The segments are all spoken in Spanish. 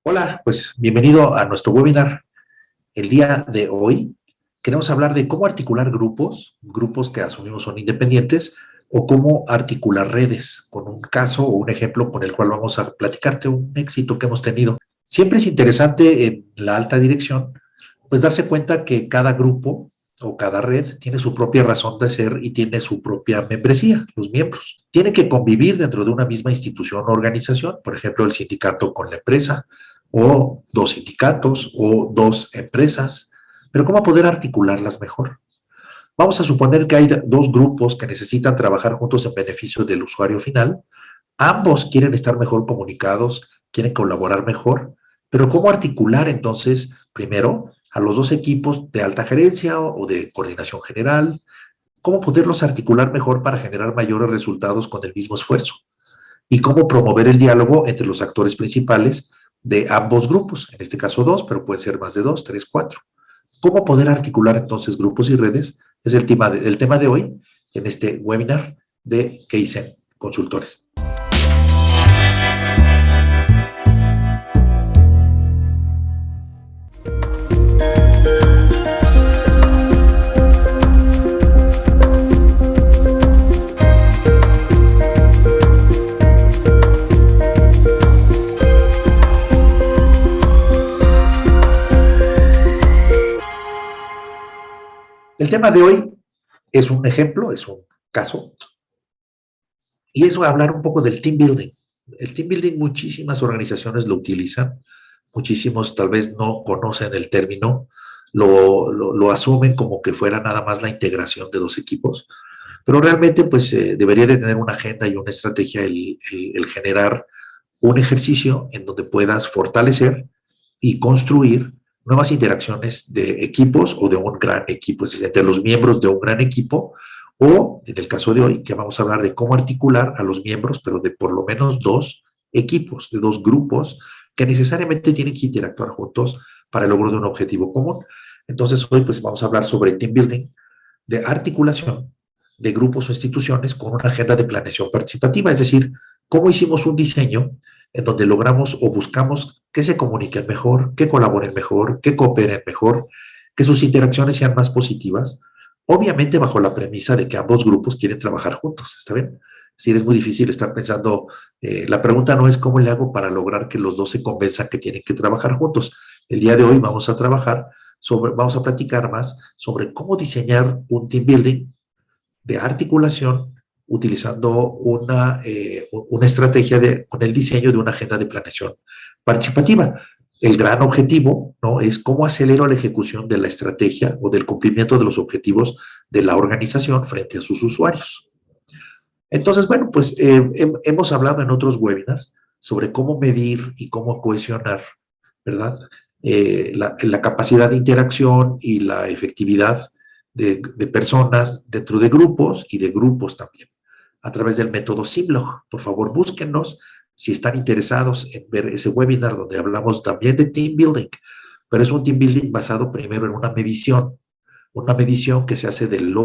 Hola, pues bienvenido a nuestro webinar. El día de hoy queremos hablar de cómo articular grupos que asumimos son independientes, o cómo articular redes, con un caso o un ejemplo con el cual vamos a platicarte un éxito que hemos tenido. Siempre es interesante en la alta dirección, pues darse cuenta que cada grupo o cada red tiene su propia razón de ser y tiene su propia membresía, los miembros. Tienen que convivir dentro de una misma institución o organización, por ejemplo, el sindicato con la empresa, o dos sindicatos, o dos empresas, pero ¿cómo poder articularlas mejor? Vamos a suponer que hay dos grupos que necesitan trabajar juntos en beneficio del usuario final. Ambos quieren estar mejor comunicados, quieren colaborar mejor, pero ¿cómo articular entonces, primero, a los dos equipos de alta gerencia o de coordinación general? ¿Cómo poderlos articular mejor para generar mayores resultados con el mismo esfuerzo? Y cómo promover el diálogo entre los actores principales de ambos grupos, en este caso dos, pero puede ser más de dos, tres, cuatro. ¿Cómo poder articular entonces grupos y redes? Es el tema de hoy en este webinar de Kaizen Consultores. El tema de hoy es un ejemplo, es un caso, y es hablar un poco del team building. El team building muchísimas organizaciones lo utilizan, muchísimos tal vez no conocen el término, lo asumen como que fuera nada más la integración de dos equipos, pero realmente pues debería de tener una agenda y una estrategia el generar un ejercicio en donde puedas fortalecer y construir nuevas interacciones de equipos o de un gran equipo, es decir, entre los miembros de un gran equipo, o en el caso de hoy, que vamos a hablar de cómo articular a los miembros, pero de por lo menos dos equipos, de dos grupos que necesariamente tienen que interactuar juntos para el logro de un objetivo común. Entonces, hoy pues vamos a hablar sobre team building, de articulación de grupos o instituciones con una agenda de planeación participativa, es decir, cómo hicimos un diseño en donde logramos o buscamos que se comuniquen mejor, que colaboren mejor, que cooperen mejor, que sus interacciones sean más positivas, obviamente bajo la premisa de que ambos grupos quieren trabajar juntos, ¿está bien? Es decir, es muy difícil estar pensando, la pregunta no es cómo le hago para lograr que los dos se convenzan que tienen que trabajar juntos. El día de hoy vamos a vamos a platicar más sobre cómo diseñar un team building de articulación utilizando una estrategia con el diseño de una agenda de planeación participativa. El gran objetivo, ¿no?, es cómo acelero la ejecución de la estrategia o del cumplimiento de los objetivos de la organización frente a sus usuarios. Entonces, bueno, pues hemos hablado en otros webinars sobre cómo medir y cómo cohesionar, ¿verdad? La capacidad de interacción y la efectividad de personas dentro de grupos y de grupos también, a través del método Simlog. Por favor, búsquenos si están interesados en ver ese webinar donde hablamos también de team building, pero es un team building basado primero en una medición que se hace del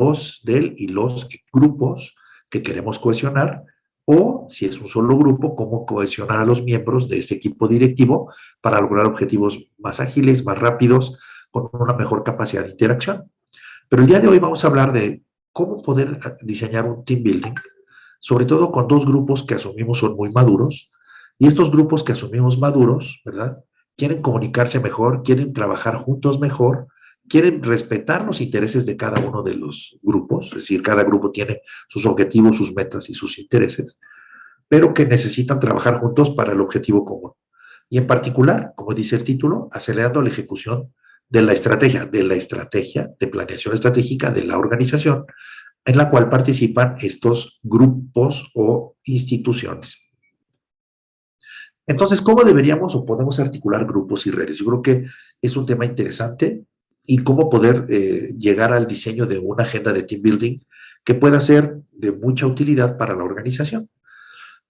y los grupos que queremos cohesionar, o si es un solo grupo, cómo cohesionar a los miembros de este equipo directivo para lograr objetivos más ágiles, más rápidos, con una mejor capacidad de interacción. Pero el día de hoy vamos a hablar de cómo poder diseñar un team building, sobre todo con dos grupos que asumimos son muy maduros, y estos grupos que asumimos maduros, ¿verdad?, quieren comunicarse mejor, quieren trabajar juntos mejor, quieren respetar los intereses de cada uno de los grupos, es decir, cada grupo tiene sus objetivos, sus metas y sus intereses, pero que necesitan trabajar juntos para el objetivo común. Y en particular, como dice el título, acelerando la ejecución de la estrategia de planeación estratégica de la organización, en la cual participan estos grupos o instituciones. Entonces, ¿cómo deberíamos o podemos articular grupos y redes? Yo creo que es un tema interesante, y cómo poder llegar al diseño de una agenda de team building que pueda ser de mucha utilidad para la organización.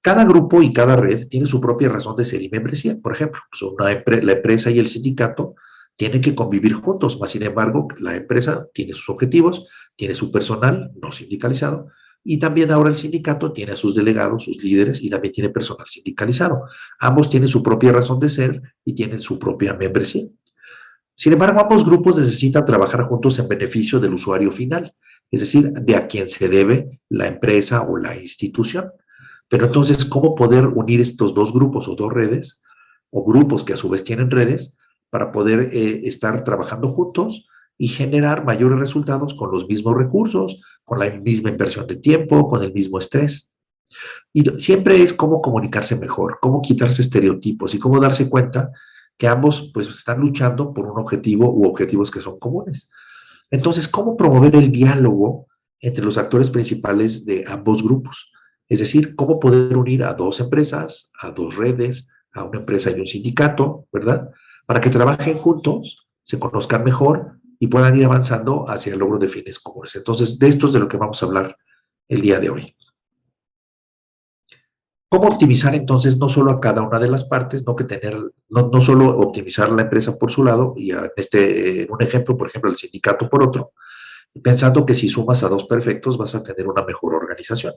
Cada grupo y cada red tiene su propia razón de ser y membresía. Por ejemplo, pues la empresa y el sindicato tienen que convivir juntos, más sin embargo, la empresa tiene sus objetivos, tiene su personal no sindicalizado, Y también ahora el sindicato tiene a sus delegados, sus líderes, y también tiene personal sindicalizado. Ambos tienen su propia razón de ser y tienen su propia membresía. Sin embargo, ambos grupos necesitan trabajar juntos en beneficio del usuario final, es decir, de a quien se debe la empresa o la institución. Pero entonces, ¿cómo poder unir estos dos grupos o dos redes, o grupos que a su vez tienen redes, para poder estar trabajando juntos y generar mayores resultados con los mismos recursos, con la misma inversión de tiempo, con el mismo estrés? Y siempre es cómo comunicarse mejor, cómo quitarse estereotipos y cómo darse cuenta que ambos pues están luchando por un objetivo u objetivos que son comunes. Entonces, ¿cómo promover el diálogo entre los actores principales de ambos grupos? Es decir, cómo poder unir a dos empresas, a dos redes, a una empresa y un sindicato, ¿verdad? Para que trabajen juntos, se conozcan mejor y puedan ir avanzando hacia el logro de fines comunes. Entonces, de esto es de lo que vamos a hablar el día de hoy. ¿Cómo optimizar entonces no solo a cada una de las partes, no que tener, no solo optimizar la empresa por su lado y en un ejemplo, por ejemplo, el sindicato por otro, pensando que si sumas a dos perfectos vas a tener una mejor organización?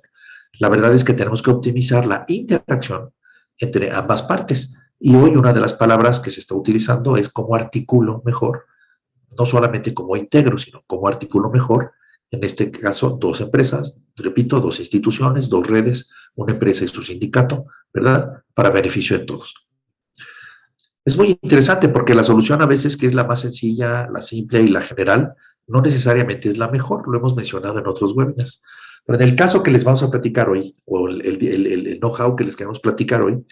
La verdad es que tenemos que optimizar la interacción entre ambas partes. Y hoy una de las palabras que se está utilizando es cómo articulo mejor, no solamente cómo integro, sino cómo articulo mejor, en este caso, dos empresas, repito, dos instituciones, dos redes, una empresa y su sindicato, ¿verdad? Para beneficio de todos. Es muy interesante porque la solución a veces, que es la más sencilla, la simple y la general, no necesariamente es la mejor, lo hemos mencionado en otros webinars. Pero en el caso que les vamos a platicar hoy, o el know-how que les queremos platicar hoy,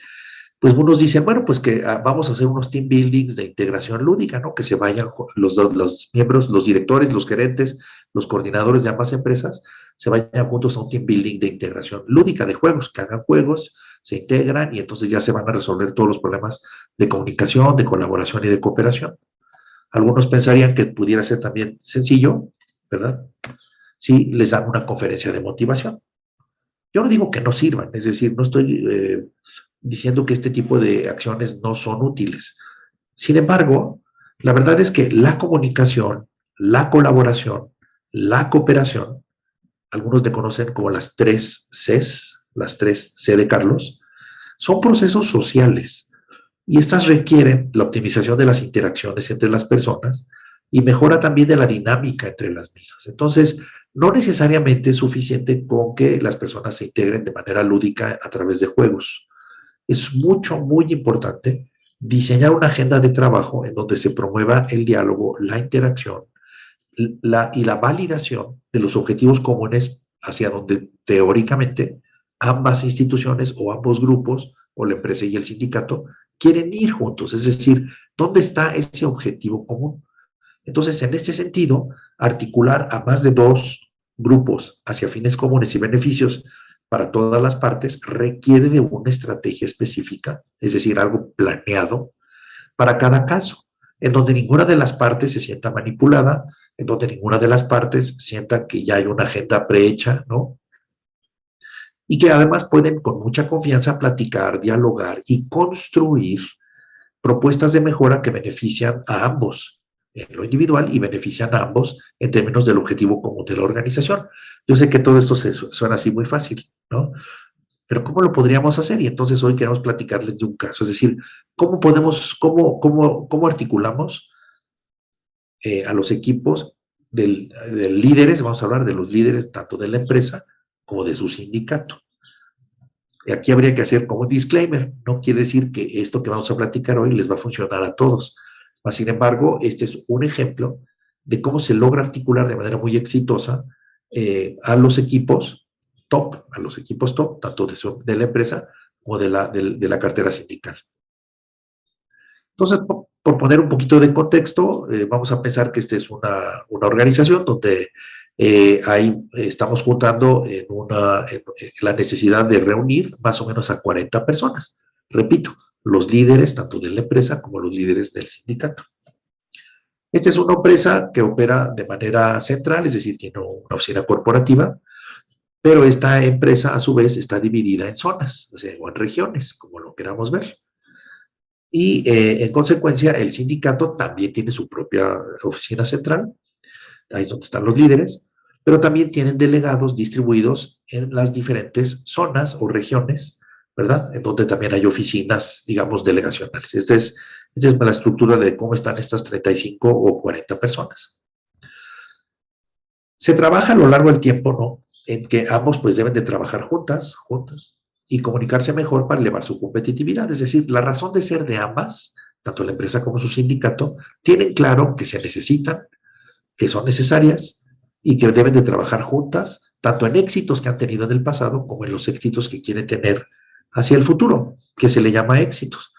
pues unos dicen, bueno, pues que vamos a hacer unos team buildings de integración lúdica, ¿no? Que se vayan los miembros, los directores, los gerentes, los coordinadores de ambas empresas, se vayan juntos a un team building de integración lúdica, de juegos, que hagan juegos, se integran y entonces ya se van a resolver todos los problemas de comunicación, de colaboración y de cooperación. Algunos pensarían que pudiera ser también sencillo, ¿verdad? Si les dan una conferencia de motivación. Yo no digo que no sirvan, es decir, no estoy diciendo que este tipo de acciones no son útiles. Sin embargo, la verdad es que la comunicación, la colaboración, la cooperación, algunos le conocen como las tres Cs, las tres C de Carlos, son procesos sociales y estas requieren la optimización de las interacciones entre las personas y mejora también de la dinámica entre las mismas. Entonces, no necesariamente es suficiente con que las personas se integren de manera lúdica a través de juegos. Es muy importante diseñar una agenda de trabajo en donde se promueva el diálogo, la interacción y la validación de los objetivos comunes hacia donde teóricamente ambas instituciones o ambos grupos, o la empresa y el sindicato, quieren ir juntos. Es decir, ¿dónde está ese objetivo común? Entonces, en este sentido, articular a más de dos grupos hacia fines comunes y beneficios para todas las partes requiere de una estrategia específica, es decir, algo planeado para cada caso, en donde ninguna de las partes se sienta manipulada, en donde ninguna de las partes sienta que ya hay una agenda prehecha, ¿no? Y que además pueden con mucha confianza platicar, dialogar y construir propuestas de mejora que benefician a ambos en lo individual y benefician a ambos en términos del objetivo común de la organización. Yo sé que todo esto suena así muy fácil, ¿no? Pero ¿cómo lo podríamos hacer? Y entonces hoy queremos platicarles de un caso, es decir, ¿cómo podemos, cómo articulamos a los equipos de líderes, vamos a hablar de los líderes tanto de la empresa como de su sindicato? Y aquí habría que hacer como un disclaimer, no quiere decir que esto que vamos a platicar hoy les va a funcionar a todos. Mas, sin embargo, este es un ejemplo de cómo se logra articular de manera muy exitosa a los equipos top, tanto de la empresa como de la cartera sindical. Entonces, por poner un poquito de contexto, vamos a pensar que esta es una organización donde estamos juntando en la necesidad de reunir más o menos a 40 personas. Repito, los líderes tanto de la empresa como los líderes del sindicato. Esta es una empresa que opera de manera central, es decir, tiene una oficina corporativa, pero esta empresa a su vez está dividida en zonas, o sea, o en regiones, como lo queramos ver. Y en consecuencia, el sindicato también tiene su propia oficina central, ahí es donde están los líderes, pero también tienen delegados distribuidos en las diferentes zonas o regiones, ¿verdad? En donde también hay oficinas, digamos, delegacionales. Esta es la estructura de cómo están estas 35 o 40 personas. Se trabaja a lo largo del tiempo, ¿no? En que ambos pues deben de trabajar juntas, y comunicarse mejor para elevar su competitividad. Es decir, la razón de ser de ambas, tanto la empresa como su sindicato, tienen claro que se necesitan, que son necesarias y que deben de trabajar juntas, tanto en éxitos que han tenido en el pasado como en los éxitos que quieren tener hacia el futuro, que se le llama éxitos.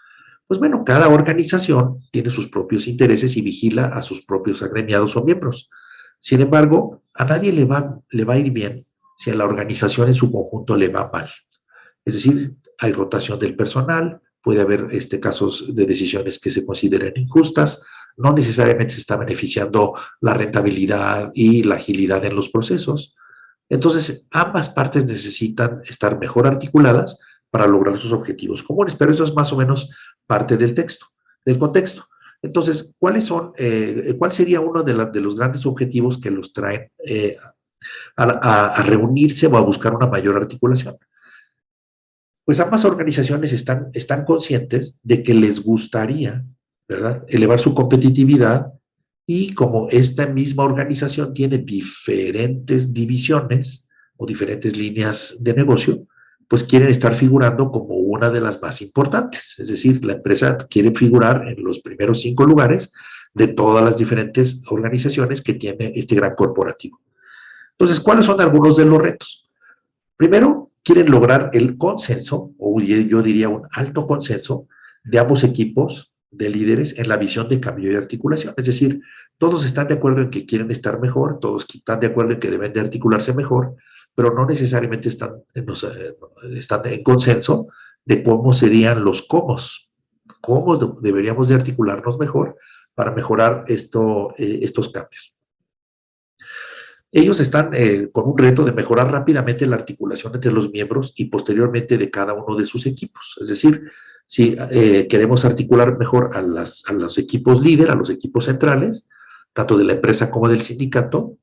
Pues bueno, cada organización tiene sus propios intereses y vigila a sus propios agremiados o miembros. Sin embargo, a nadie le va a ir bien si a la organización en su conjunto le va mal. Es decir, hay rotación del personal, puede haber casos de decisiones que se consideren injustas, no necesariamente se está beneficiando la rentabilidad y la agilidad en los procesos. Entonces, ambas partes necesitan estar mejor articuladas para lograr sus objetivos comunes, pero eso es más o menos parte del texto, del contexto. Entonces, ¿cuál sería uno de los grandes objetivos que los traen a reunirse o a buscar una mayor articulación? Pues ambas organizaciones están conscientes de que les gustaría, ¿verdad?, elevar su competitividad, y como esta misma organización tiene diferentes divisiones o diferentes líneas de negocio, pues quieren estar figurando como una de las más importantes. Es decir, la empresa quiere figurar en los primeros 5 lugares de todas las diferentes organizaciones que tiene este gran corporativo. Entonces, ¿cuáles son algunos de los retos? Primero, quieren lograr el consenso, o yo diría un alto consenso, de ambos equipos de líderes en la visión de cambio y articulación. Es decir, todos están de acuerdo en que quieren estar mejor, todos están de acuerdo en que deben de articularse mejor, pero no necesariamente están en consenso de cómo serían los cómo deberíamos de articularnos mejor para mejorar estos cambios. Ellos están con un reto de mejorar rápidamente la articulación entre los miembros y posteriormente de cada uno de sus equipos. Es decir, si queremos articular mejor a los equipos líder, a los equipos centrales, tanto de la empresa como del sindicato,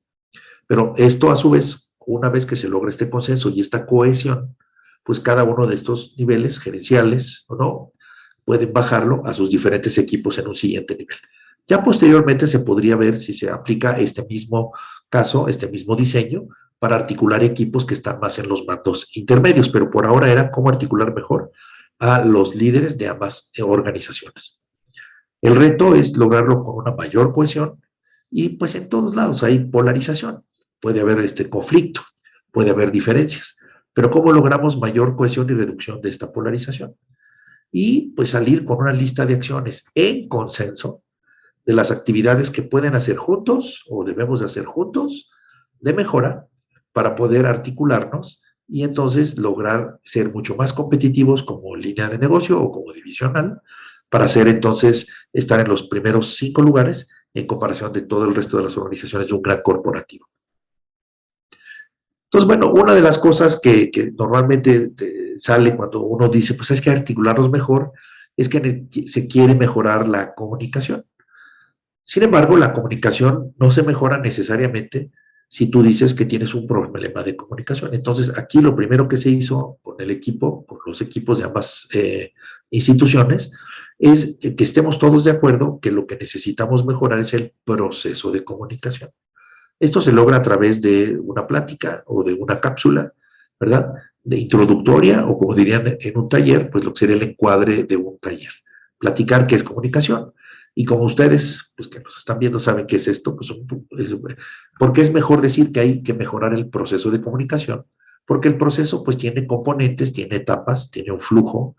pero esto a su vez, una vez que se logra este consenso y esta cohesión, pues cada uno de estos niveles gerenciales, ¿o no?, pueden bajarlo a sus diferentes equipos en un siguiente nivel. Ya posteriormente se podría ver si se aplica este mismo caso, este mismo diseño, para articular equipos que están más en los mandos intermedios, pero por ahora era cómo articular mejor a los líderes de ambas organizaciones. El reto es lograrlo con una mayor cohesión, y pues en todos lados hay polarización, puede haber este conflicto, puede haber diferencias, pero ¿cómo logramos mayor cohesión y reducción de esta polarización? Y pues salir con una lista de acciones en consenso de las actividades que pueden hacer juntos o debemos de hacer juntos de mejora para poder articularnos y entonces lograr ser mucho más competitivos como línea de negocio o como divisional, para hacer entonces estar en los primeros 5 lugares en comparación de todo el resto de las organizaciones de un gran corporativo. Entonces, bueno, una de las cosas que normalmente sale cuando uno dice, pues hay que articularnos mejor, es que se quiere mejorar la comunicación. Sin embargo, la comunicación no se mejora necesariamente si tú dices que tienes un problema de comunicación. Entonces, aquí lo primero que se hizo con el equipo, con los equipos de ambas instituciones, es que estemos todos de acuerdo que lo que necesitamos mejorar es el proceso de comunicación. Esto se logra a través de una plática o de una cápsula, ¿verdad?, de introductoria, o como dirían en un taller, pues lo que sería el encuadre de un taller. Platicar qué es comunicación. Y como ustedes, pues que nos están viendo, saben qué es esto, pues porque es mejor decir que hay que mejorar el proceso de comunicación, porque el proceso pues tiene componentes, tiene etapas, tiene un flujo,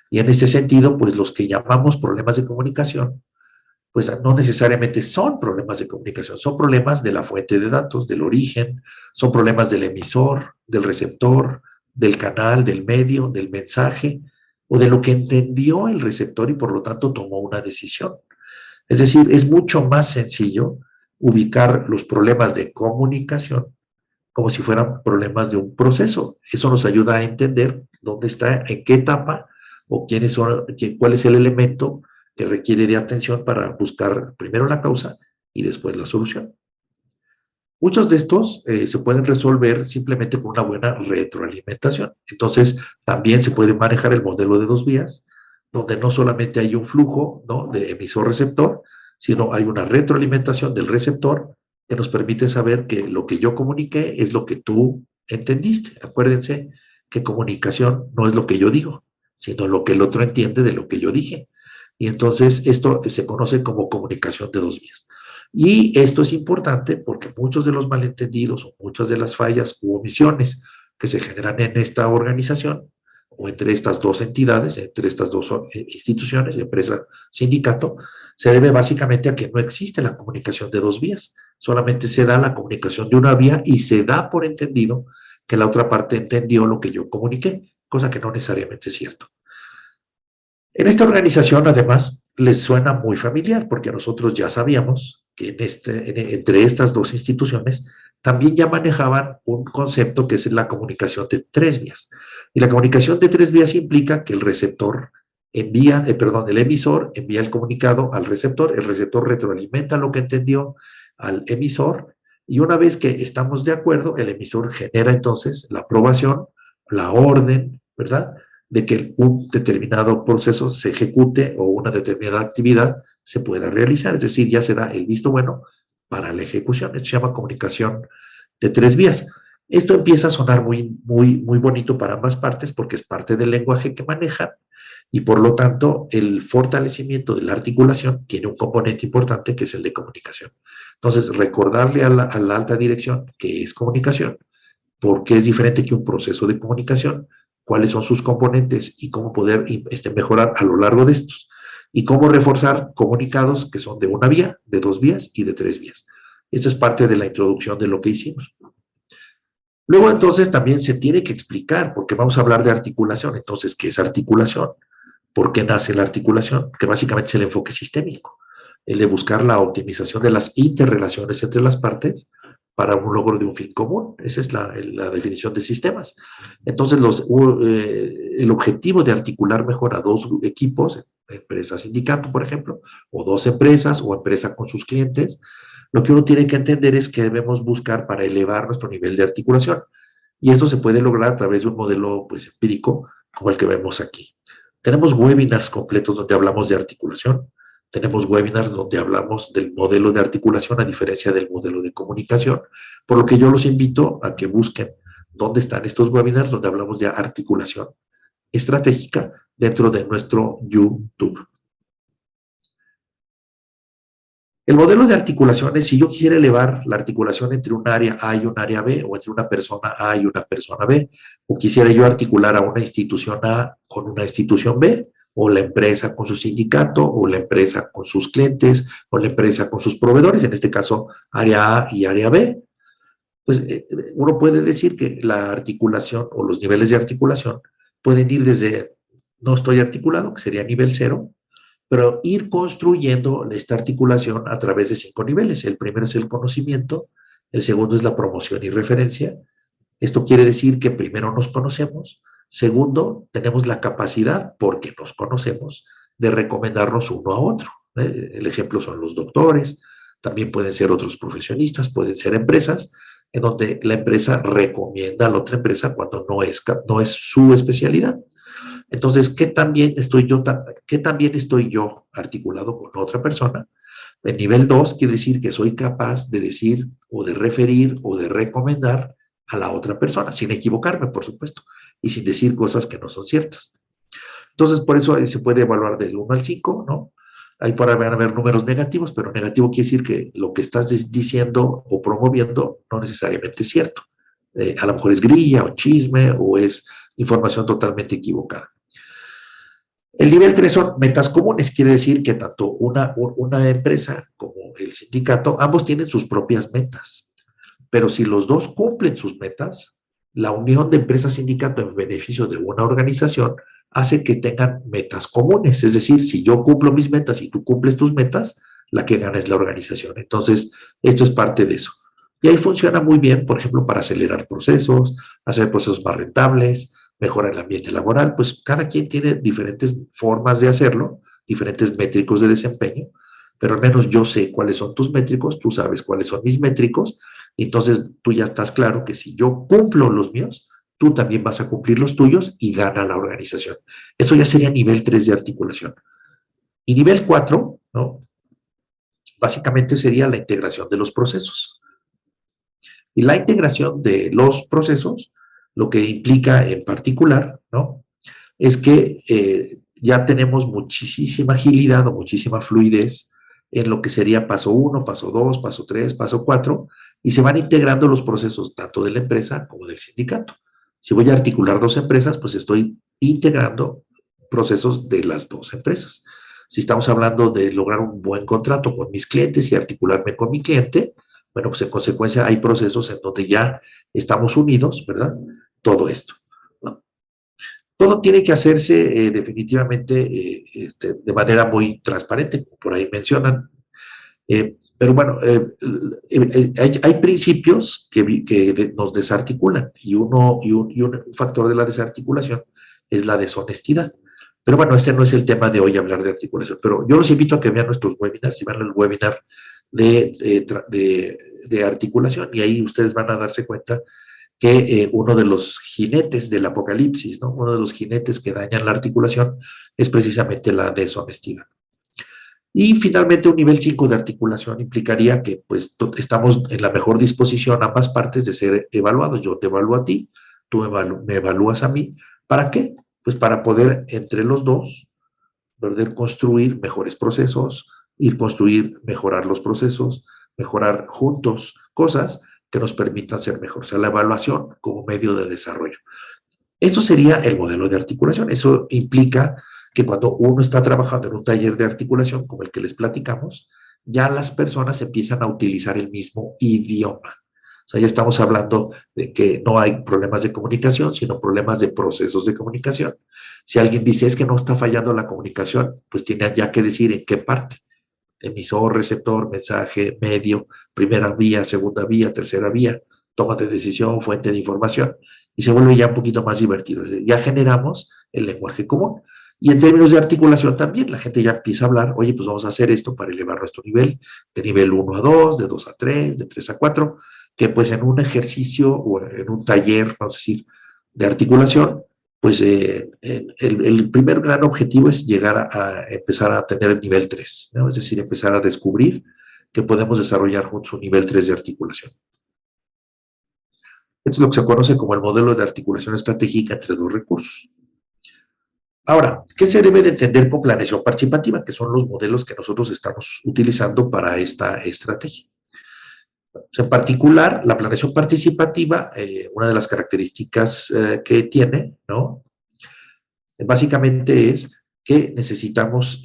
y en este sentido, pues los que llamamos problemas de comunicación, pues no necesariamente son problemas de comunicación, son problemas de la fuente de datos, del origen, son problemas del emisor, del receptor, del canal, del medio, del mensaje, o de lo que entendió el receptor y por lo tanto tomó una decisión. Es decir, es mucho más sencillo ubicar los problemas de comunicación como si fueran problemas de un proceso. Eso nos ayuda a entender dónde está, en qué etapa, o cuál es el elemento que requiere de atención para buscar primero la causa y después la solución. Muchos de estos se pueden resolver simplemente con una buena retroalimentación. Entonces, también se puede manejar el modelo de dos vías, donde no solamente hay un flujo, ¿no?, de emisor-receptor, sino hay una retroalimentación del receptor que nos permite saber que lo que yo comuniqué es lo que tú entendiste. Acuérdense que comunicación no es lo que yo digo, sino lo que el otro entiende de lo que yo dije. Y entonces esto se conoce como comunicación de dos vías. Y esto es importante porque muchos de los malentendidos o muchas de las fallas u omisiones que se generan en esta organización o entre estas dos entidades, entre estas dos instituciones, empresa, sindicato, se debe básicamente a que no existe la comunicación de dos vías, solamente se da la comunicación de una vía y se da por entendido que la otra parte entendió lo que yo comuniqué, cosa que no necesariamente es cierto. En esta organización, además, les suena muy familiar, porque nosotros ya sabíamos que entre estas dos instituciones también ya manejaban un concepto que es la comunicación de tres vías. Y la comunicación de tres vías implica que el receptor el emisor envía el comunicado al receptor, el receptor retroalimenta lo que entendió al emisor, y una vez que estamos de acuerdo, el emisor genera entonces la aprobación, la orden, ¿verdad?, de que un determinado proceso se ejecute o una determinada actividad se pueda realizar. Es decir, ya se da el visto bueno para la ejecución. Esto se llama comunicación de tres vías. Esto empieza a sonar muy bonito para ambas partes porque es parte del lenguaje que manejan y por lo tanto el fortalecimiento de la articulación tiene un componente importante que es el de comunicación. Entonces, recordarle a la alta dirección que es comunicación, por qué es diferente que un proceso de comunicación, cuáles son sus componentes y cómo poder mejorar a lo largo de estos, y cómo reforzar comunicados que son de una vía, de dos vías y de tres vías. Esta es parte de la introducción de lo que hicimos. Luego, entonces, también se tiene que explicar, porque vamos a hablar de articulación. Entonces, ¿qué es articulación? ¿Por qué nace la articulación? Que básicamente es el enfoque sistémico, el de buscar la optimización de las interrelaciones entre las partes para un logro de un fin común. Esa es la definición de sistemas. Entonces, el objetivo de articular mejor a dos equipos, empresa, sindicato, por ejemplo, o dos empresas o empresa con sus clientes, lo que uno tiene que entender es que debemos buscar para elevar nuestro nivel de articulación. Y esto se puede lograr a través de un modelo pues, empírico como el que vemos aquí. Tenemos webinars completos donde hablamos de articulación. Tenemos webinars donde hablamos del modelo de articulación a diferencia del modelo de comunicación, por lo que yo los invito a que busquen dónde están estos webinars donde hablamos de articulación estratégica dentro de nuestro YouTube. El modelo de articulación es si yo quisiera elevar la articulación entre un área A y un área B, o entre una persona A y una persona B, o quisiera yo articular a una institución A con una institución B, o la empresa con su sindicato, o la empresa con sus clientes, o la empresa con sus proveedores, en este caso área A y área B, pues uno puede decir que la articulación o los niveles de articulación pueden ir desde no estoy articulado, que sería nivel 0, pero ir construyendo esta articulación a través de 5 niveles. El primero es el conocimiento, el segundo es la promoción y referencia. Esto quiere decir que primero nos conocemos, segundo, tenemos la capacidad, porque nos conocemos, de recomendarnos uno a otro. El ejemplo son los doctores, también pueden ser otros profesionistas, pueden ser empresas, en donde la empresa recomienda a la otra empresa cuando no es su especialidad. Entonces, ¿qué tan bien estoy yo articulado con otra persona? El nivel 2 quiere decir que soy capaz de decir o de referir o de recomendar a la otra persona, sin equivocarme, por supuesto, y sin decir cosas que no son ciertas. Entonces, por eso se puede evaluar del 1 al 5, ¿no? Ahí van a haber números negativos, pero negativo quiere decir que lo que estás diciendo o promoviendo no necesariamente es cierto. A lo mejor es grilla o chisme o es información totalmente equivocada. El nivel 3 son metas comunes, quiere decir que tanto una empresa como el sindicato, ambos tienen sus propias metas, pero si los dos cumplen sus metas, la unión de empresa-sindicato en beneficio de una organización hace que tengan metas comunes, es decir, si yo cumplo mis metas y tú cumples tus metas, la que gana es la organización. Entonces, esto es parte de eso. Y ahí funciona muy bien, por ejemplo, para acelerar procesos, hacer procesos más rentables, mejorar el ambiente laboral, pues cada quien tiene diferentes formas de hacerlo, diferentes métricos de desempeño, pero al menos yo sé cuáles son tus métricos, tú sabes cuáles son mis métricos, Entonces tú ya estás claro que si yo cumplo los míos, tú también vas a cumplir los tuyos y gana la organización. Eso ya sería nivel 3 de articulación. Y nivel 4, ¿no? Básicamente sería la integración de los procesos. Y la integración de los procesos, lo que implica en particular, ¿no? Es que ya tenemos muchísima agilidad o muchísima fluidez en lo que sería paso 1, paso 2, paso 3, paso 4, y se van integrando los procesos tanto de la empresa como del sindicato. Si voy a articular dos empresas, pues estoy integrando procesos de las dos empresas. Si estamos hablando de lograr un buen contrato con mis clientes y articularme con mi cliente, bueno, pues en consecuencia hay procesos en donde ya estamos unidos, ¿verdad? Todo esto, ¿no? Todo tiene que hacerse definitivamente de manera muy transparente, como por ahí mencionan. Pero bueno, hay principios que nos desarticulan y un factor de la desarticulación es la deshonestidad. Pero bueno, este no es el tema de hoy hablar de articulación, pero yo los invito a que vean nuestros webinars, si van al webinar de articulación y ahí ustedes van a darse cuenta que uno de los jinetes del apocalipsis, ¿no? Uno de los jinetes que dañan la articulación es precisamente la deshonestidad. Y finalmente un nivel 5 de articulación implicaría que pues estamos en la mejor disposición ambas partes de ser evaluados. Yo te evalúo a ti, tú me evalúas a mí. ¿Para qué? Pues para poder entre los dos poder construir mejores procesos, ir construir, mejorar los procesos, mejorar juntos cosas que nos permitan ser mejores. O sea, la evaluación como medio de desarrollo. Esto sería el modelo de articulación. Eso implica que cuando uno está trabajando en un taller de articulación, como el que les platicamos, ya las personas empiezan a utilizar el mismo idioma. O sea, ya estamos hablando de que no hay problemas de comunicación, sino problemas de procesos de comunicación. Si alguien dice es que no está fallando la comunicación, pues tiene ya que decir en qué parte. Emisor, receptor, mensaje, medio, primera vía, segunda vía, tercera vía, toma de decisión, fuente de información, y se vuelve ya un poquito más divertido. Ya generamos el lenguaje común. Y en términos de articulación también, la gente ya empieza a hablar, oye, pues vamos a hacer esto para elevar nuestro nivel, de nivel 1 a 2, de 2 a 3, de 3 a 4, que pues en un ejercicio o en un taller, vamos a decir, de articulación, pues el primer gran objetivo es llegar a empezar a tener el nivel 3, ¿no? Es decir, empezar a descubrir que podemos desarrollar juntos un nivel 3 de articulación. Esto es lo que se conoce como el modelo de articulación estratégica entre dos recursos. Ahora, ¿qué se debe de entender con planeación participativa? Que son los modelos que nosotros estamos utilizando para esta estrategia. En particular, la planeación participativa, una de las características que tiene, ¿no? Básicamente es que necesitamos,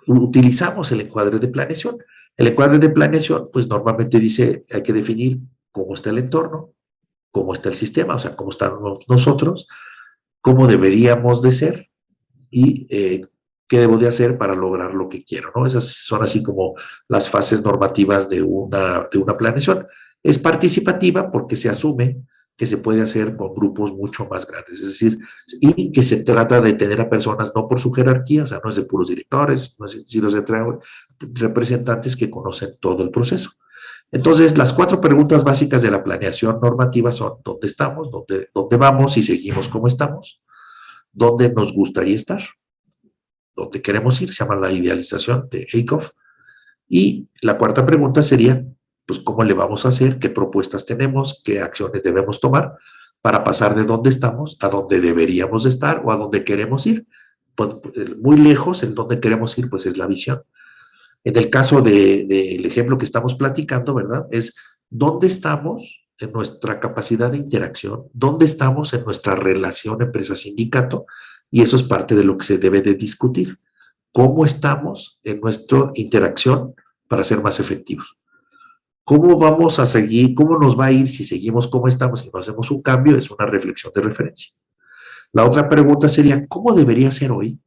utilizamos el encuadre de planeación. El encuadre de planeación, pues normalmente dice, hay que definir cómo está el entorno, cómo está el sistema, o sea, cómo estamos nosotros, cómo deberíamos de ser y qué debo de hacer para lograr lo que quiero, ¿no? Esas son así como las fases normativas de una planeación. Es participativa porque se asume que se puede hacer con grupos mucho más grandes, es decir, y que se trata de tener a personas no por su jerarquía, o sea, no es de puros directores, no es de representantes que conocen todo el proceso. Entonces, las 4 preguntas básicas de la planeación normativa son: ¿dónde estamos? ¿Dónde vamos y seguimos como estamos? ¿Dónde nos gustaría estar? ¿Dónde queremos ir? Se llama la idealización de Eickhoff. Y la cuarta pregunta sería, pues, ¿cómo le vamos a hacer? ¿Qué propuestas tenemos? ¿Qué acciones debemos tomar para pasar de donde estamos a donde deberíamos de estar o a donde queremos ir? Pues, muy lejos, en donde queremos ir, pues es la visión. En el caso del ejemplo que estamos platicando, ¿verdad? Es dónde estamos en nuestra capacidad de interacción, dónde estamos en nuestra relación empresa-sindicato, y eso es parte de lo que se debe de discutir. ¿Cómo estamos en nuestra interacción para ser más efectivos? ¿Cómo vamos a seguir? ¿Cómo nos va a ir si seguimos como estamos y no hacemos un cambio? Es una reflexión de referencia. La otra pregunta sería, ¿cómo debería ser hoy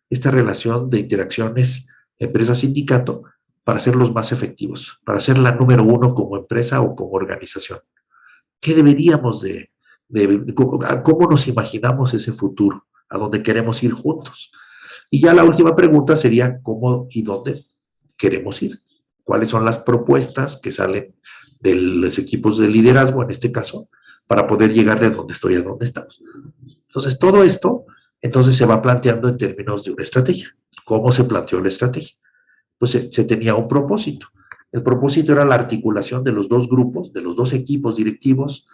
esta relación de interacciones empresa-sindicato para hacerlos más efectivos, para ser la número 1 como empresa o como organización? ¿Qué deberíamos cómo nos imaginamos ese futuro, a dónde queremos ir juntos? Y ya la última pregunta sería, ¿cómo y dónde queremos ir? ¿Cuáles son las propuestas que salen de los equipos de liderazgo, en este caso, para poder llegar de donde estoy a donde estamos. Entonces, todo esto, entonces se va planteando en términos de una estrategia. ¿Cómo se planteó la estrategia? Pues se tenía un propósito. El propósito era la articulación de los dos grupos, de los dos equipos directivos,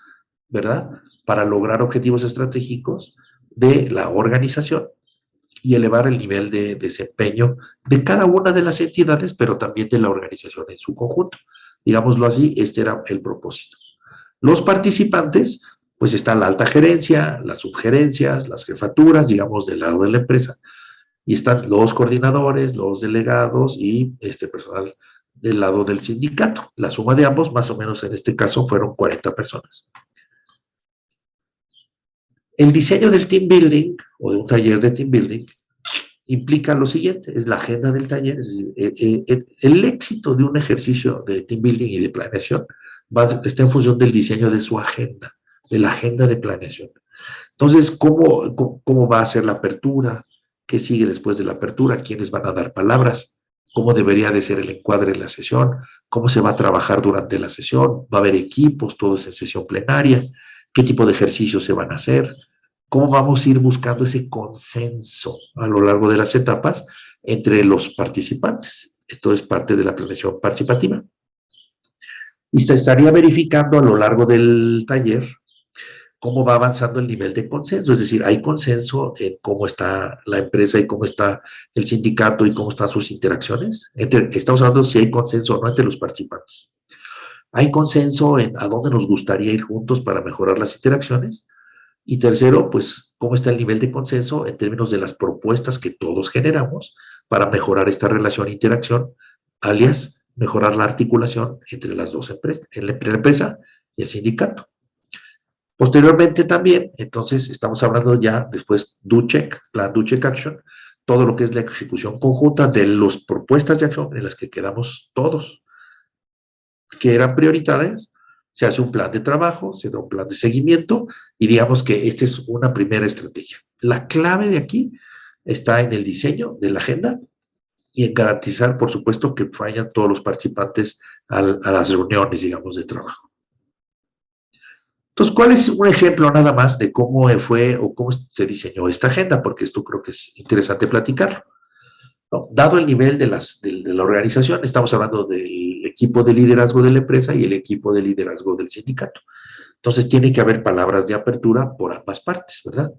¿verdad? Para lograr objetivos estratégicos de la organización y elevar el nivel de desempeño de cada una de las entidades, pero también de la organización en su conjunto. Digámoslo así, este era el propósito. Los participantes, pues está la alta gerencia, las subgerencias, las jefaturas, digamos, del lado de la empresa, y están los coordinadores, los delegados y este personal del lado del sindicato. La suma de ambos, más o menos en este caso, fueron 40 personas. El diseño del team building o de un taller de team building implica lo siguiente, es la agenda del taller, es decir, el éxito de un ejercicio de team building y de planeación está en función del diseño de su agenda, de la agenda de planeación. Entonces, ¿cómo va a ser la apertura? ¿Qué sigue después de la apertura? ¿Quiénes van a dar palabras? ¿Cómo debería de ser el encuadre de la sesión? ¿Cómo se va a trabajar durante la sesión? ¿Va a haber equipos? ¿Todo es en sesión plenaria? ¿Qué tipo de ejercicios se van a hacer? ¿Cómo vamos a ir buscando ese consenso a lo largo de las etapas entre los participantes? Esto es parte de la planeación participativa. Y se estaría verificando a lo largo del taller cómo va avanzando el nivel de consenso, es decir, hay consenso en cómo está la empresa y cómo está el sindicato y cómo están sus interacciones. Estamos hablando si hay consenso o no entre los participantes. Hay consenso en a dónde nos gustaría ir juntos para mejorar las interacciones. Y tercero, pues, cómo está el nivel de consenso en términos de las propuestas que todos generamos para mejorar esta relación e interacción, alias, mejorar la articulación entre las dos empresas, entre la empresa y el sindicato. Posteriormente también, entonces, estamos hablando ya después DUCHEC, Plan DUCHEC Action, todo lo que es la ejecución conjunta de las propuestas de acción en las que quedamos todos, que eran prioritarias, se hace un plan de trabajo, se da un plan de seguimiento y digamos que esta es una primera estrategia. La clave de aquí está en el diseño de la agenda y en garantizar, por supuesto, que vayan todos los participantes a las reuniones, digamos, de trabajo. Entonces, ¿cuál es un ejemplo nada más de cómo fue o cómo se diseñó esta agenda? Porque esto creo que es interesante platicarlo. ¿No? Dado el nivel de la organización, estamos hablando del equipo de liderazgo de la empresa y el equipo de liderazgo del sindicato. Entonces, tiene que haber palabras de apertura por ambas partes, ¿verdad?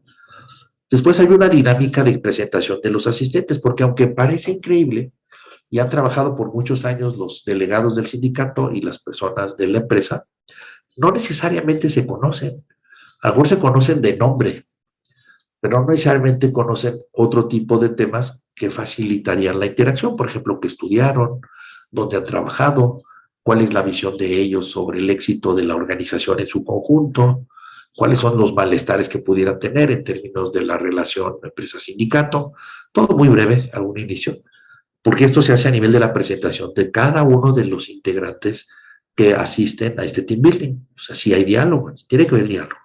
Después hay una dinámica de presentación de los asistentes, porque aunque parece increíble, y han trabajado por muchos años los delegados del sindicato y las personas de la empresa, no necesariamente se conocen. A lo mejor se conocen de nombre, pero no necesariamente conocen otro tipo de temas que facilitarían la interacción. Por ejemplo, qué estudiaron, dónde han trabajado, cuál es la visión de ellos sobre el éxito de la organización en su conjunto, cuáles son los malestares que pudieran tener en términos de la relación empresa-sindicato. Todo muy breve, algún inicio, porque esto se hace a nivel de la presentación de cada uno de los integrantes que asisten a este team building. O sea, sí hay diálogo, tiene que haber diálogo.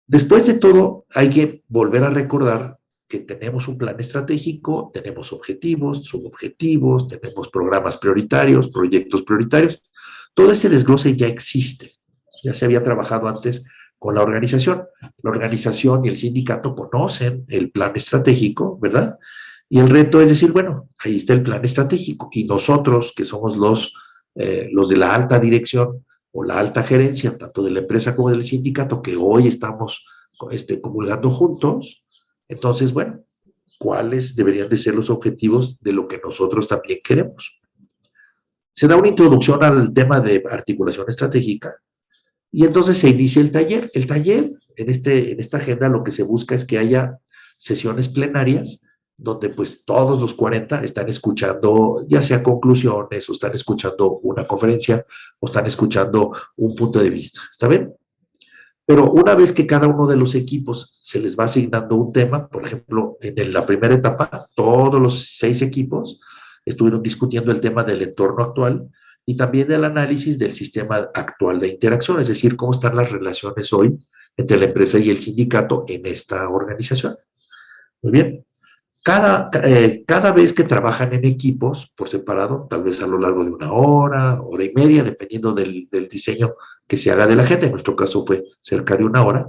Después de todo, hay que volver a recordar que tenemos un plan estratégico, tenemos objetivos, subobjetivos, tenemos programas prioritarios, proyectos prioritarios. Todo ese desglose ya existe. Ya se había trabajado antes con la organización. La organización y el sindicato conocen el plan estratégico, ¿verdad? Y el reto es decir, bueno, ahí está el plan estratégico. Y nosotros, que somos los de la alta dirección, o la alta gerencia, tanto de la empresa como del sindicato, que hoy estamos comulgando juntos, entonces, bueno, ¿cuáles deberían de ser los objetivos de lo que nosotros también queremos? Se da una introducción al tema de articulación estratégica y entonces se inicia el taller. El taller, en esta agenda, lo que se busca es que haya sesiones plenarias donde pues todos los 40 están escuchando ya sea conclusiones o están escuchando una conferencia o están escuchando un punto de vista, ¿está bien? Pero una vez que cada uno de los equipos se les va asignando un tema, por ejemplo, en la primera etapa, todos los 6 equipos estuvieron discutiendo el tema del entorno actual y también el análisis del sistema actual de interacción, es decir, cómo están las relaciones hoy entre la empresa y el sindicato en esta organización. Muy bien. Cada vez que trabajan en equipos por separado, tal vez a lo largo de una hora, hora y media, dependiendo del diseño que se haga de la gente, en nuestro caso fue cerca de una hora,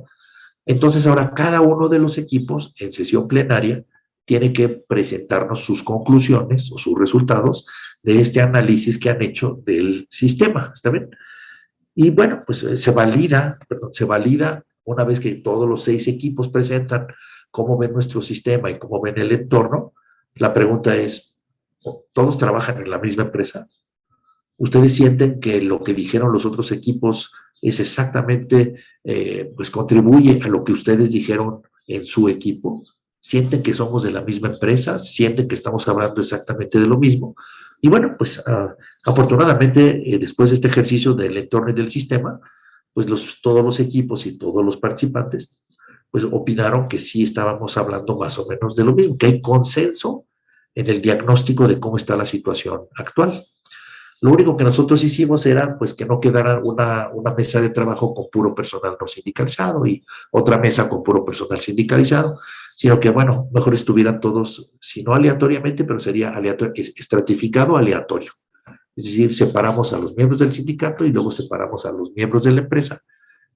entonces ahora cada uno de los equipos en sesión plenaria tiene que presentarnos sus conclusiones o sus resultados de este análisis que han hecho del sistema, ¿está bien? Y bueno, pues se valida una vez que todos los 6 equipos presentan cómo ven nuestro sistema y cómo ven el entorno. La pregunta es, ¿todos trabajan en la misma empresa? ¿Ustedes sienten que lo que dijeron los otros equipos es exactamente, pues contribuye a lo que ustedes dijeron en su equipo? ¿Sienten que somos de la misma empresa? ¿Sienten que estamos hablando exactamente de lo mismo? Y bueno, pues afortunadamente, después de este ejercicio del entorno y del sistema, pues todos los equipos y todos los participantes, pues opinaron que sí estábamos hablando más o menos de lo mismo, que hay consenso en el diagnóstico de cómo está la situación actual. Lo único que nosotros hicimos era pues que no quedara una mesa de trabajo con puro personal no sindicalizado y otra mesa con puro personal sindicalizado, sino que bueno, mejor estuvieran todos, si no aleatoriamente, pero sería aleatorio, estratificado aleatorio. Es decir, separamos a los miembros del sindicato y luego separamos a los miembros de la empresa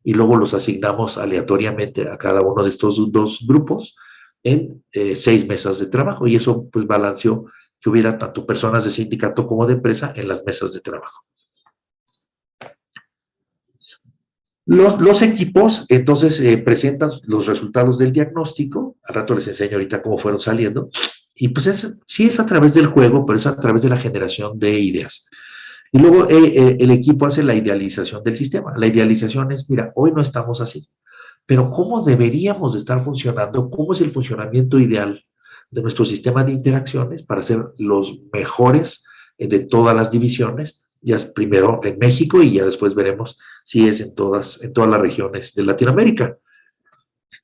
y luego los asignamos aleatoriamente a cada uno de estos dos grupos en 6 mesas de trabajo y eso pues balanceó que hubiera tanto personas de sindicato como de empresa en las mesas de trabajo. Los equipos entonces presentan los resultados del diagnóstico, al rato les enseño ahorita cómo fueron saliendo, y pues sí es a través del juego, pero es a través de la generación de ideas. Y luego el equipo hace la idealización del sistema. La idealización es, mira, hoy no estamos así, pero ¿cómo deberíamos de estar funcionando? ¿Cómo es el funcionamiento ideal de nuestro sistema de interacciones para ser los mejores de todas las divisiones? Ya es primero en México y ya después veremos si es en todas las regiones de Latinoamérica.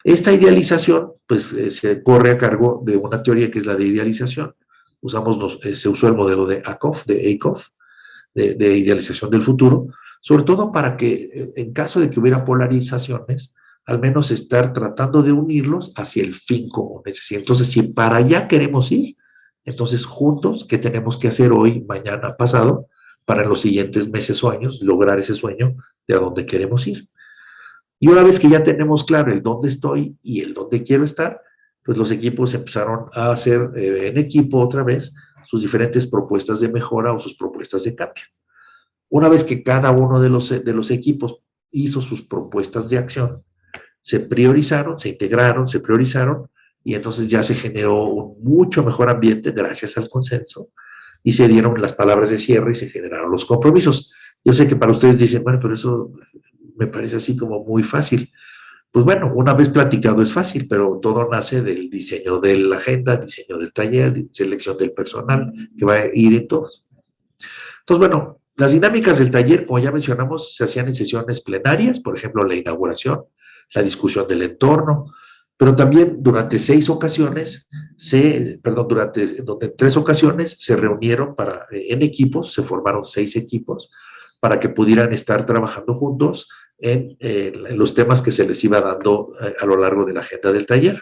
Esta idealización, pues, se corre a cargo de una teoría que es la de idealización. Se usó el modelo de Akoff, de idealización del futuro, sobre todo para que en caso de que hubiera polarizaciones, al menos estar tratando de unirlos hacia el fin común. Es decir, entonces, si para allá queremos ir, entonces juntos, ¿qué tenemos que hacer hoy, mañana, pasado, para en los siguientes meses o años lograr ese sueño de a dónde queremos ir? Y una vez que ya tenemos claro el dónde estoy y el dónde quiero estar, pues los equipos empezaron a hacer en equipo otra vez sus diferentes propuestas de mejora o sus propuestas de cambio. Una vez que cada uno de los equipos hizo sus propuestas de acción, se priorizaron, se integraron, se priorizaron, y entonces ya se generó un mucho mejor ambiente gracias al consenso, y se dieron las palabras de cierre y se generaron los compromisos. Yo sé que para ustedes dicen, bueno, pero eso me parece así como muy fácil. Pues bueno, una vez platicado es fácil, pero todo nace del diseño de la agenda, diseño del taller, selección del personal que va a ir en todos. Entonces, bueno, las dinámicas del taller, como ya mencionamos, se hacían en sesiones plenarias, por ejemplo, la inauguración, la discusión del entorno, pero también durante 6 ocasiones, donde en 3 ocasiones se reunieron en equipos, se formaron 6 equipos para que pudieran estar trabajando juntos en los temas que se les iba dando a lo largo de la agenda del taller.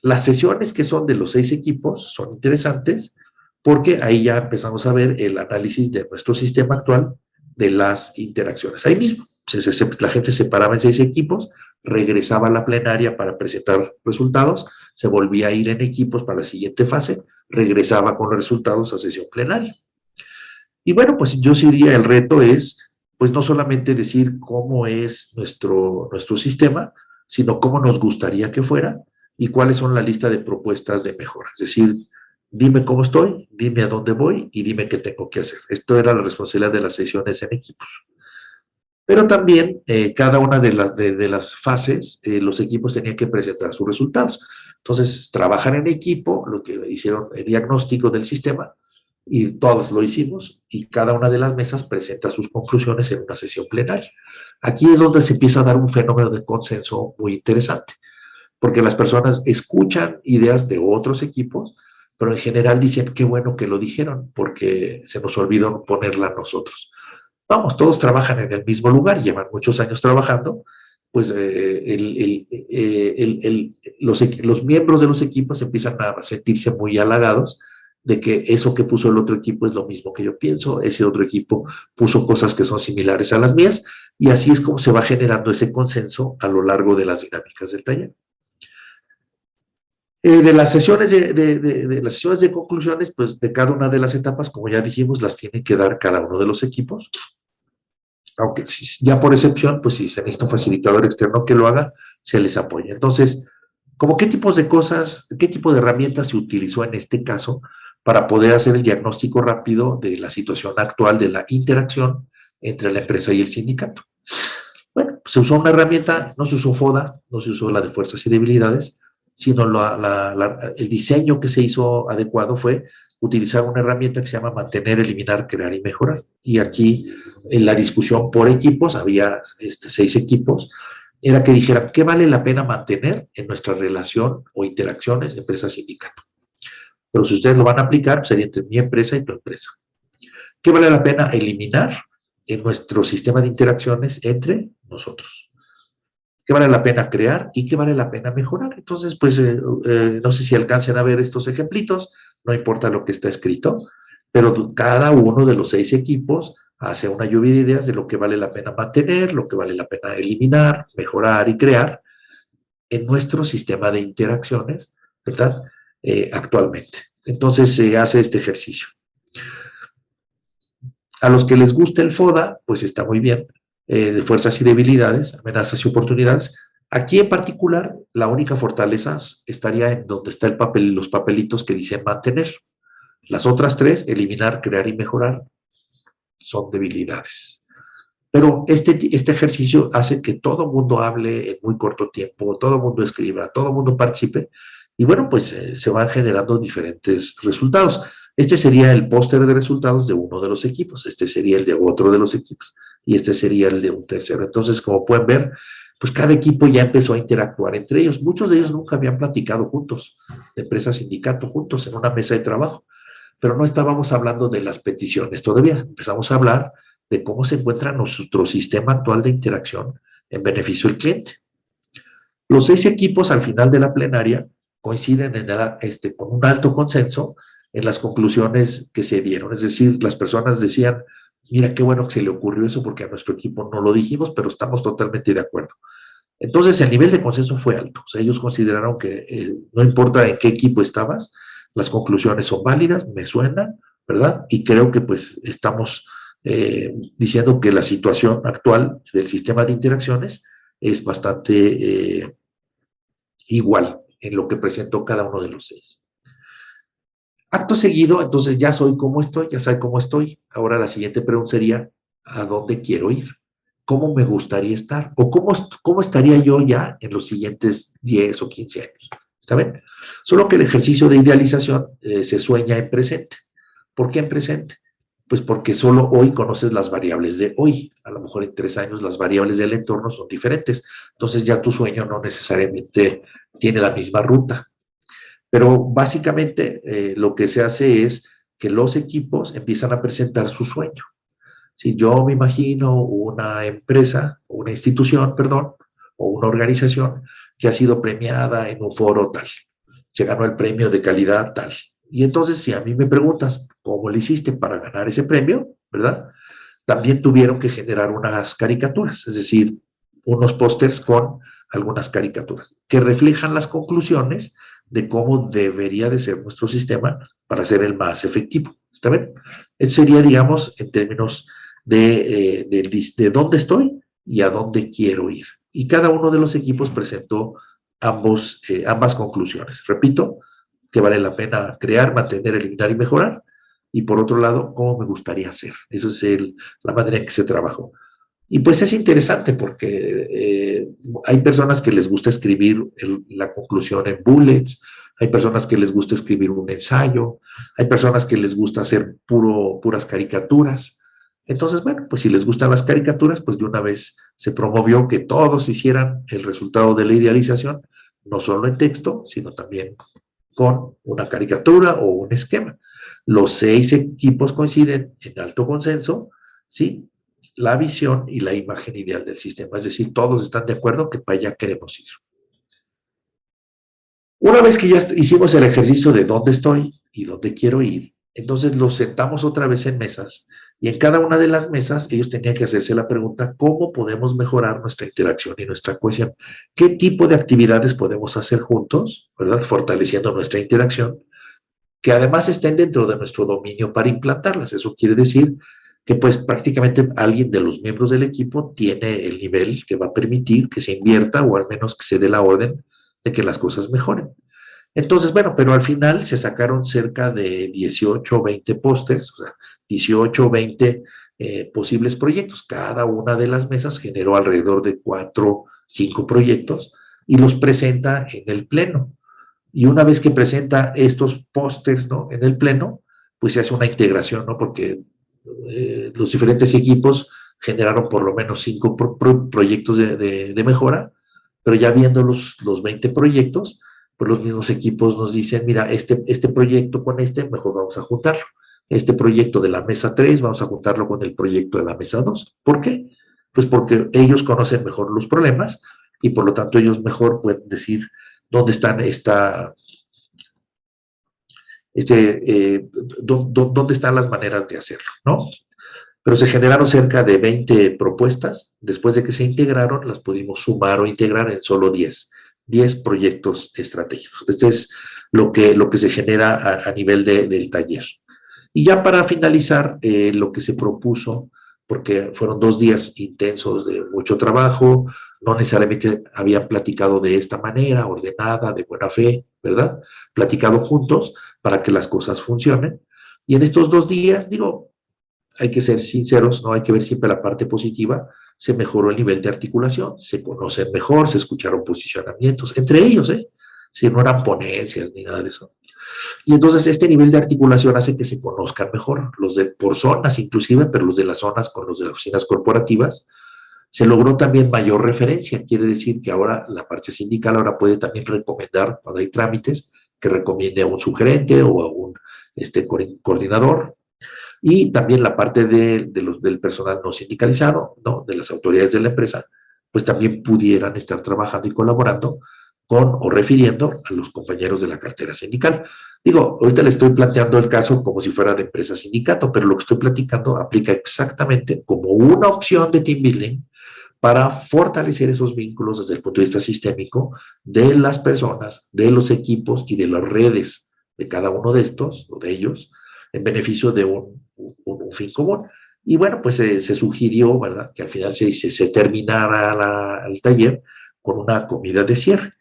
Las sesiones que son de los 6 equipos son interesantes porque ahí ya empezamos a ver el análisis de nuestro sistema actual de las interacciones. Ahí mismo, la gente se separaba en 6 equipos, regresaba a la plenaria para presentar resultados, se volvía a ir en equipos para la siguiente fase, regresaba con los resultados a sesión plenaria. Y bueno, pues yo sí diría el reto es, pues no solamente decir cómo es nuestro sistema, sino cómo nos gustaría que fuera y cuáles son la lista de propuestas de mejora. Es decir, dime cómo estoy, dime a dónde voy y dime qué tengo que hacer. Esto era la responsabilidad de las sesiones en equipos. Pero también cada una de las fases, los equipos tenían que presentar sus resultados. Entonces, trabajan en equipo, lo que hicieron el diagnóstico del sistema, y todos lo hicimos, y cada una de las mesas presenta sus conclusiones en una sesión plenaria. Aquí es donde se empieza a dar un fenómeno de consenso muy interesante, porque las personas escuchan ideas de otros equipos, pero en general dicen, qué bueno que lo dijeron, porque se nos olvidó ponerla a nosotros. Vamos, todos trabajan en el mismo lugar, llevan muchos años trabajando, pues los miembros de los equipos empiezan a sentirse muy halagados de que eso que puso el otro equipo es lo mismo que yo pienso, ese otro equipo puso cosas que son similares a las mías, y así es como se va generando ese consenso a lo largo de las dinámicas del taller. De las sesiones de las sesiones de conclusiones, pues de cada una de las etapas, como ya dijimos, las tiene que dar cada uno de los equipos, aunque ya por excepción, pues si se necesita un facilitador externo que lo haga, se les apoya. Entonces, ¿como qué tipos de cosas, qué tipo de herramientas se utilizó en este caso para poder hacer el diagnóstico rápido de la situación actual de la interacción entre la empresa y el sindicato? Bueno, se usó una herramienta, no se usó FODA, no se usó la de fuerzas y debilidades, sino el diseño que se hizo adecuado fue utilizar una herramienta que se llama mantener, eliminar, crear y mejorar. Y aquí, en la discusión por equipos, había 6 equipos, era que dijeran qué vale la pena mantener en nuestra relación o interacciones empresa-sindicato. Pero si ustedes lo van a aplicar, sería entre mi empresa y tu empresa. ¿Qué vale la pena eliminar en nuestro sistema de interacciones entre nosotros? ¿Qué vale la pena crear y qué vale la pena mejorar? Entonces, pues, no sé si alcancen a ver estos ejemplitos, no importa lo que está escrito, pero cada uno de los 6 equipos hace una lluvia de ideas de lo que vale la pena mantener, lo que vale la pena eliminar, mejorar y crear en nuestro sistema de interacciones, ¿verdad? Actualmente. Entonces se hace este ejercicio. A los que les gusta el FODA, pues está muy bien, de fuerzas y debilidades, amenazas y oportunidades. Aquí en particular, la única fortaleza estaría en donde está el papel, los papelitos que dicen mantener. Las otras 3, eliminar, crear y mejorar, son debilidades. Pero este ejercicio hace que todo el mundo hable en muy corto tiempo, todo el mundo escriba, todo el mundo participe, y bueno, pues se van generando diferentes resultados. Este sería el póster de resultados de uno de los equipos, este sería el de otro de los equipos, y este sería el de un tercero. Entonces, como pueden ver, pues cada equipo ya empezó a interactuar entre ellos. Muchos de ellos nunca habían platicado juntos, de empresa-sindicato, juntos en una mesa de trabajo, pero no estábamos hablando de las peticiones todavía. Empezamos a hablar de cómo se encuentra nuestro sistema actual de interacción en beneficio del cliente. Los 6 equipos al final de la plenaria coinciden con un alto consenso en las conclusiones que se dieron. Es decir, las personas decían, mira qué bueno que se le ocurrió eso porque a nuestro equipo no lo dijimos, pero estamos totalmente de acuerdo. Entonces el nivel de consenso fue alto. O sea, ellos consideraron que no importa en qué equipo estabas, las conclusiones son válidas, me suenan, ¿verdad? Y creo que pues estamos diciendo que la situación actual del sistema de interacciones es bastante igual en lo que presentó cada uno de los 6. Acto seguido, entonces ya soy como estoy, ya sabe cómo estoy. Ahora la siguiente pregunta sería, ¿a dónde quiero ir? ¿Cómo me gustaría estar? ¿O cómo estaría yo ya en los siguientes 10 o 15 años? ¿Está bien? Solo que el ejercicio de idealización se sueña en presente. ¿Por qué en presente? Pues porque solo hoy conoces las variables de hoy. A lo mejor en 3 años las variables del entorno son diferentes. Entonces ya tu sueño no necesariamente tiene la misma ruta. Pero básicamente lo que se hace es que los equipos empiezan a presentar su sueño. Si yo me imagino una empresa, una institución, perdón, o una organización que ha sido premiada en un foro tal, se ganó el premio de calidad tal. Y entonces, si a mí me preguntas cómo le hiciste para ganar ese premio, ¿verdad? También tuvieron que generar unas caricaturas, es decir, unos pósters con algunas caricaturas que reflejan las conclusiones de cómo debería de ser nuestro sistema para ser el más efectivo. ¿Está bien? Eso sería, digamos, en términos de dónde estoy y a dónde quiero ir. Y cada uno de los equipos presentó ambas conclusiones. Repito, que vale la pena crear, mantener, eliminar y mejorar. Y por otro lado, cómo me gustaría hacer. Eso es la manera en que se trabajó. Y pues es interesante porque hay personas que les gusta escribir la conclusión en bullets, hay personas que les gusta escribir un ensayo, hay personas que les gusta hacer puras caricaturas. Entonces, bueno, pues si les gustan las caricaturas, pues de una vez se promovió que todos hicieran el resultado de la idealización, no solo en texto, sino también con una caricatura o un esquema. Los 6 equipos coinciden en alto consenso, ¿sí? la visión y la imagen ideal del sistema. Es decir, todos están de acuerdo que para allá queremos ir. Una vez que ya hicimos el ejercicio de dónde estoy y dónde quiero ir, entonces los sentamos otra vez en mesas y en cada una de las mesas ellos tenían que hacerse la pregunta, ¿cómo podemos mejorar nuestra interacción y nuestra cohesión? ¿Qué tipo de actividades podemos hacer juntos, ¿verdad? Fortaleciendo nuestra interacción, que además estén dentro de nuestro dominio para implantarlas. Eso quiere decir que pues prácticamente alguien de los miembros del equipo tiene el nivel que va a permitir que se invierta o al menos que se dé la orden de que las cosas mejoren. Entonces, bueno, pero al final se sacaron cerca de 18 o 20 pósters, o sea, 18 o 20 posibles proyectos. Cada una de las mesas generó alrededor de 4, 5 proyectos y los presenta en el pleno. Y una vez que presenta estos pósters, ¿no?, en el pleno, pues se hace una integración, ¿no? Porque los diferentes equipos generaron por lo menos 5 proyectos de mejora, pero ya viendo los 20 proyectos, pues los mismos equipos nos dicen, mira, este proyecto con este, mejor vamos a juntarlo. Este proyecto de la mesa 3, vamos a juntarlo con el proyecto de la mesa 2. ¿Por qué? Pues porque ellos conocen mejor los problemas y por lo tanto ellos mejor pueden decir dónde están dónde están las maneras de hacerlo, ¿no? Pero se generaron cerca de 20 propuestas. Después de que se integraron, las pudimos sumar o integrar en solo 10 proyectos estratégicos. Este es lo que se genera a nivel del taller. Y ya para finalizar, lo que se propuso, porque fueron 2 días intensos de mucho trabajo, no necesariamente habían platicado de esta manera, ordenada, de buena fe, ¿verdad? Platicado juntos para que las cosas funcionen. Y en estos 2 días, digo, hay que ser sinceros, no hay que ver siempre la parte positiva, se mejoró el nivel de articulación, se conocen mejor, se escucharon posicionamientos, entre ellos, si no eran ponencias ni nada de eso. Y entonces este nivel de articulación hace que se conozcan mejor, los de por zonas inclusive, pero los de las zonas con los de las oficinas corporativas. Se logró también mayor referencia, quiere decir que ahora la parte sindical ahora puede también recomendar, cuando hay trámites, que recomiende a un sugerente o a un coordinador, y también la parte del personal no sindicalizado, ¿no?, de las autoridades de la empresa, pues también pudieran estar trabajando y colaborando con o refiriendo a los compañeros de la cartera sindical. Digo, ahorita le estoy planteando el caso como si fuera de empresa sindicato, pero lo que estoy platicando aplica exactamente como una opción de team building para fortalecer esos vínculos desde el punto de vista sistémico de las personas, de los equipos y de las redes de cada uno de estos o de ellos en beneficio de un fin común. Y bueno, pues se sugirió, ¿verdad?, que al final se terminara el taller con una comida de cierre.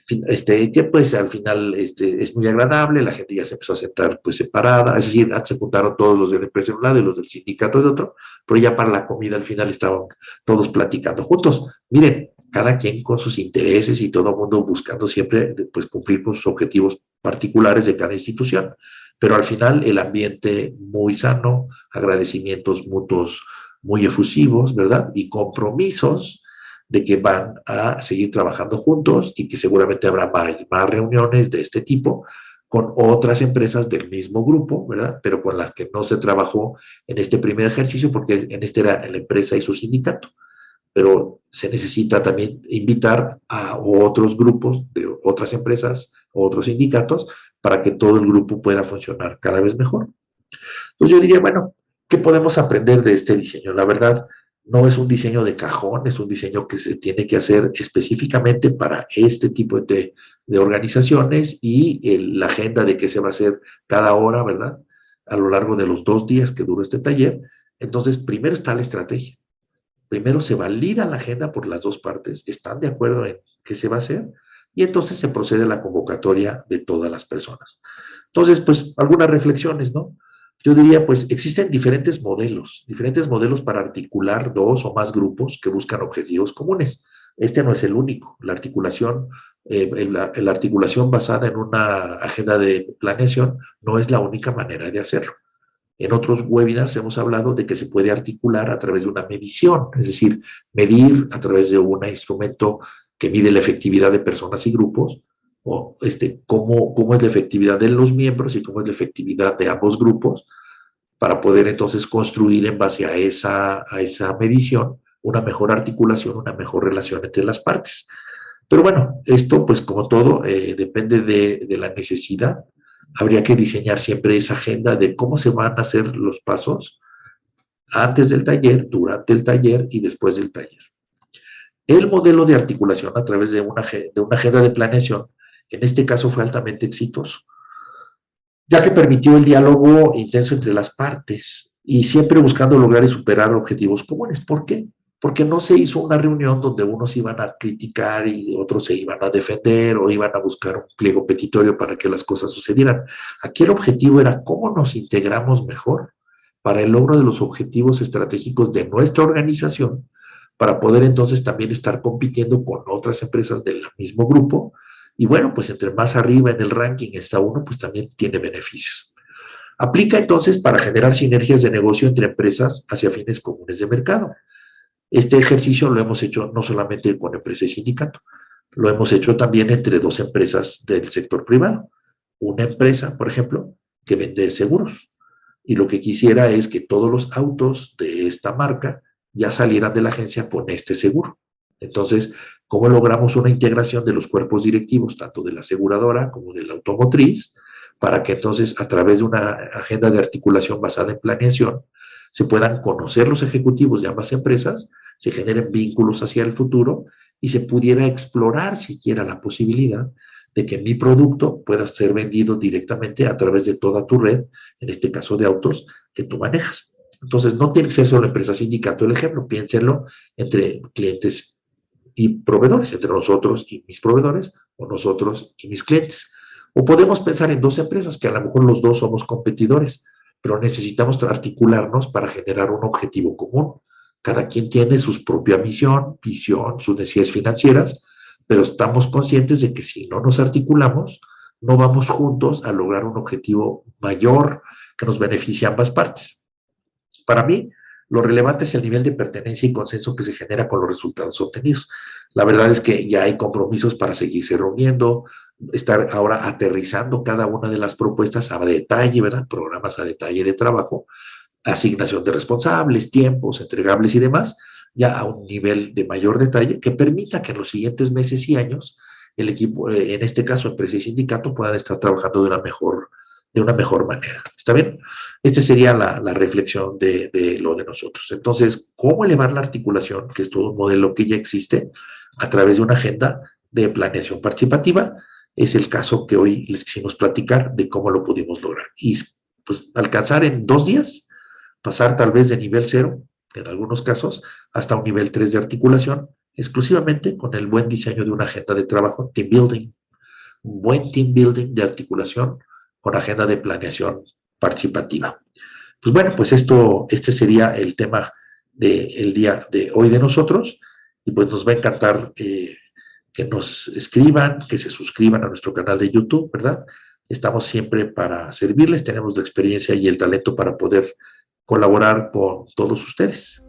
Que pues al final es muy agradable, la gente ya se empezó a sentar pues separada, es decir, se juntaron todos los de la empresa de un lado y los del sindicato de otro, pero ya para la comida al final estaban todos platicando juntos. Miren, cada quien con sus intereses y todo el mundo buscando siempre pues cumplir con sus objetivos particulares de cada institución, pero al final el ambiente muy sano, agradecimientos mutuos muy efusivos, ¿verdad? Y compromisos de que van a seguir trabajando juntos y que seguramente habrá más reuniones de este tipo con otras empresas del mismo grupo, ¿verdad? Pero con las que no se trabajó en este primer ejercicio, porque en este era la empresa y su sindicato. Pero se necesita también invitar a otros grupos de otras empresas, otros sindicatos, para que todo el grupo pueda funcionar cada vez mejor. Entonces yo diría, bueno, ¿qué podemos aprender de este diseño? La verdad, no es un diseño de cajón, es un diseño que se tiene que hacer específicamente para este tipo de organizaciones y la agenda de qué se va a hacer cada hora, ¿verdad? A lo largo de los 2 días que duró este taller. Entonces, primero está la estrategia. Primero se valida la agenda por las dos partes, están de acuerdo en qué se va a hacer y entonces se procede a la convocatoria de todas las personas. Entonces, pues algunas reflexiones, ¿no? Yo diría, pues existen diferentes modelos para articular dos o más grupos que buscan objetivos comunes. Este no es el único. La articulación basada en una agenda de planeación no es la única manera de hacerlo. En otros webinars hemos hablado de que se puede articular a través de una medición, es decir, medir a través de un instrumento que mide la efectividad de personas y grupos, o cómo es la efectividad de los miembros y cómo es la efectividad de ambos grupos, para poder entonces construir en base a esa medición una mejor articulación, una mejor relación entre las partes. Pero bueno, esto pues como todo depende de la necesidad. Habría que diseñar siempre esa agenda de cómo se van a hacer los pasos antes del taller, durante el taller y después del taller. El modelo de articulación a través de una agenda de planeación, en este caso fue altamente exitoso, ya que permitió el diálogo intenso entre las partes y siempre buscando lograr y superar objetivos comunes. ¿Por qué? Porque no se hizo una reunión donde unos iban a criticar y otros se iban a defender o iban a buscar un pliego petitorio para que las cosas sucedieran. Aquí el objetivo era cómo nos integramos mejor para el logro de los objetivos estratégicos de nuestra organización, para poder entonces también estar compitiendo con otras empresas del mismo grupo. Y bueno, pues entre más arriba en el ranking está uno, pues también tiene beneficios. Aplica entonces para generar sinergias de negocio entre empresas hacia fines comunes de mercado. Este ejercicio lo hemos hecho no solamente con empresa y sindicato, lo hemos hecho también entre dos empresas del sector privado. Una empresa, por ejemplo, que vende seguros y lo que quisiera es que todos los autos de esta marca ya salieran de la agencia con este seguro. Entonces, ¿cómo logramos una integración de los cuerpos directivos, tanto de la aseguradora como de la automotriz, para que entonces a través de una agenda de articulación basada en planeación se puedan conocer los ejecutivos de ambas empresas, se generen vínculos hacia el futuro y se pudiera explorar siquiera la posibilidad de que mi producto pueda ser vendido directamente a través de toda tu red, en este caso de autos, que tú manejas. Entonces, no tiene que ser solo empresa sindicato el ejemplo, piénsenlo entre clientes y proveedores, entre nosotros y mis proveedores, o nosotros y mis clientes. O podemos pensar en dos empresas que a lo mejor los dos somos competidores, pero necesitamos articularnos para generar un objetivo común. Cada quien tiene su propia misión, visión, sus necesidades financieras, pero estamos conscientes de que si no nos articulamos, no vamos juntos a lograr un objetivo mayor que nos beneficie a ambas partes. Para mí, lo relevante es el nivel de pertenencia y consenso que se genera con los resultados obtenidos. La verdad es que ya hay compromisos para seguirse reuniendo, estar ahora aterrizando cada una de las propuestas a detalle, ¿verdad? Programas a detalle de trabajo, asignación de responsables, tiempos, entregables y demás, ya a un nivel de mayor detalle que permita que en los siguientes meses y años el equipo, en este caso empresa y sindicato, puedan estar trabajando de una mejor manera. ¿Está bien? Esta sería la reflexión de lo de nosotros. Entonces, ¿cómo elevar la articulación, que es todo un modelo que ya existe, a través de una agenda de planeación participativa? Es el caso que hoy les quisimos platicar de cómo lo pudimos lograr. Y pues alcanzar en 2 días, pasar tal vez de nivel 0, en algunos casos, hasta un nivel 3 de articulación, exclusivamente con el buen diseño de una agenda de trabajo, team building, un buen team building de articulación con agenda de planeación participativa. Pues bueno, pues este sería el tema del día de hoy de nosotros y pues nos va a encantar que nos escriban, que se suscriban a nuestro canal de YouTube, ¿verdad? Estamos siempre para servirles, tenemos la experiencia y el talento para poder colaborar con todos ustedes.